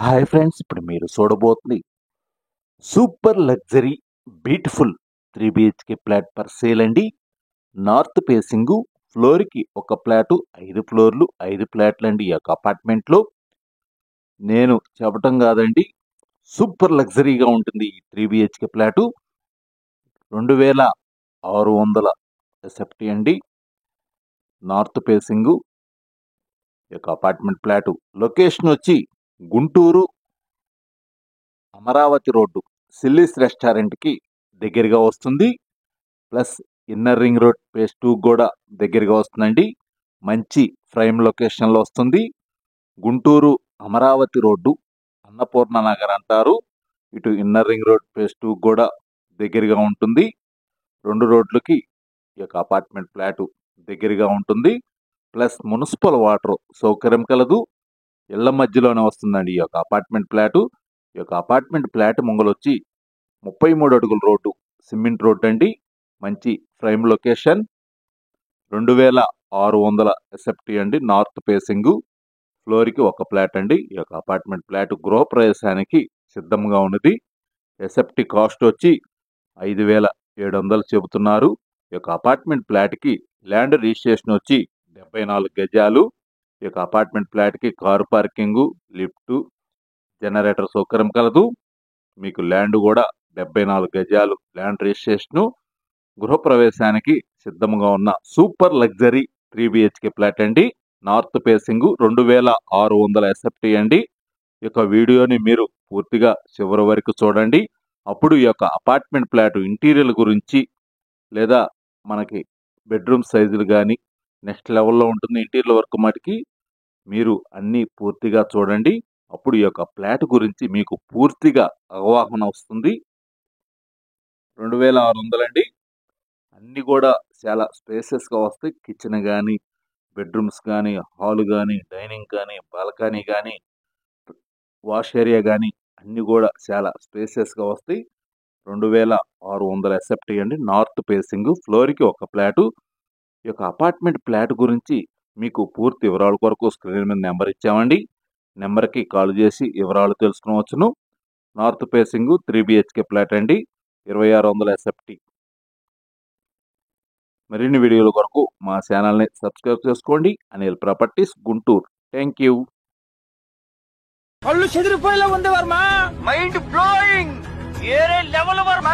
Hi friends, ఇప్పుడు మీరు చూడబోతుంది super luxury beautiful 3 BHK flat for sale అండి. నార్త్ ఫేసింగ్, ఫ్లోర్కి ఒక ఫ్లాటు, 5 ఫ్లోర్లు 5 ఫ్లాట్లు అండి. ఈ యొక్క అపార్ట్మెంట్లో నేను చెప్పటం కాదండి, సూపర్ లగ్జరీగా ఉంటుంది ఈ 3 BHK ఫ్లాటు. 2600 ఎస్ఎఫ్టీ అండి. నార్త్ ఫేసింగ్ ఈ యొక్క అపార్ట్మెంట్ ఫ్లాటు. లొకేషన్ వచ్చి గుంటూరు అమరావతి రోడ్డు సిల్లీస్ రెస్టారెంట్కి దగ్గరగా వస్తుంది. Plus inner ring road phase 2 కూడా దగ్గరగా వస్తుందండి. మంచి ప్రైమ్ లొకేషన్లో వస్తుంది. గుంటూరు అమరావతి రోడ్డు అన్నపూర్ణ నగర్ అంటారు. ఇటు ఇన్నర్ రింగ్ రోడ్ ఫేజ్ 2 కూడా దగ్గరగా ఉంటుంది. 2 రోడ్లకి ఈ యొక్క అపార్ట్మెంట్ ఫ్లాటు దగ్గరగా ఉంటుంది. ప్లస్ మున్సిపల్ వాటర్ సౌకర్యం కలదు. ఇళ్ల మధ్యలోనే వస్తుందండి ఈ యొక్క అపార్ట్మెంట్ ఫ్లాటు. ఈ యొక్క అపార్ట్మెంట్ ఫ్లాట్ ముంగలు వచ్చి 33 అడుగుల రోడ్డు, సిమెంట్ రోడ్డు అండి. మంచి ప్రైమ్ లొకేషన్. 2600 ఎస్ఎఫ్టీ అండి. నార్త్ ఫేసింగ్, ఫ్లోర్కి ఒక ఫ్లాట్ అండి. ఈ యొక్క అపార్ట్మెంట్ ఫ్లాట్ గృహప్రవేశానికి సిద్ధంగా ఉన్నది. ఎస్ఎఫ్టీ కాస్ట్ వచ్చి 5700 చెబుతున్నారు. ఈ యొక్క అపార్ట్మెంట్ ఫ్లాట్కి ల్యాండ్ రిజిస్ట్రేషన్ వచ్చి 74 గజాలు. ఈ యొక్క అపార్ట్మెంట్ ఫ్లాట్కి కారు పార్కింగు, లిఫ్ట్, జనరేటర్ సౌకర్యం కలదు. మీకు ల్యాండ్ కూడా 74 గజాలు ల్యాండ్ రిజిస్ట్రేషను. గృహప్రవేశానికి సిద్ధంగా ఉన్న సూపర్ లగ్జరీ 3 BHK ఫ్లాట్ అండి. నార్త్ ఫేసింగ్ 2600 ఎస్ఎఫ్టీ అండి. ఈ యొక్క వీడియోని మీరు పూర్తిగా చివరి వరకు చూడండి. అప్పుడు ఈ యొక్క అపార్ట్మెంట్ ఫ్లాట్ ఇంటీరియర్ గురించి, లేదా మనకి బెడ్రూమ్ సైజులు కానీ నెక్స్ట్ లెవెల్లో ఉంటుంది ఇంటీరియర్ వర్క్ మటుకి మీరు అన్నీ పూర్తిగా చూడండి. అప్పుడు ఈ యొక్క ఫ్లాట్ గురించి మీకు పూర్తిగా అవగాహన వస్తుంది. 2600 అండి. అన్నీ కూడా చాలా స్పేసెస్గా వస్తాయి. కిచెన్ కానీ, బెడ్రూమ్స్ కానీ, హాల్ కానీ, డైనింగ్ కానీ, బాల్కనీ కానీ, వాష్ ఏరియా కానీ అన్నీ కూడా చాలా స్పేసెస్గా వస్తాయి. 2600 ఎస్ఎఫ్టీ అండి. నార్త్ ఫేసింగ్, ఫ్లోర్కి ఒక ఫ్లాటు. ఈ యొక్క అపార్ట్మెంట్ ఫ్లాట్ గురించి మీకు పూర్తి వివరాల కొరకు స్క్రీన్ మీద నెంబర్ ఇచ్చామండి. నెంబర్కి కాల్ చేసి వివరాలు తెలుసుకోవచ్చును. నార్త్ ఫేసింగ్ 3 BHK ఫ్లాట్ అండి. 2600 ఎస్ఎఫ్టీ. మరిన్ని వీడియోల కొరకు మా ఛానల్ని సబ్స్క్రైబ్ చేసుకోండి. Anil properties, Guntur. Thank you. కళ్ళు చెదిరిపోయేలా ఉంది వర్మ. Mind blowing. వేరే లెవెల్ వర్మ.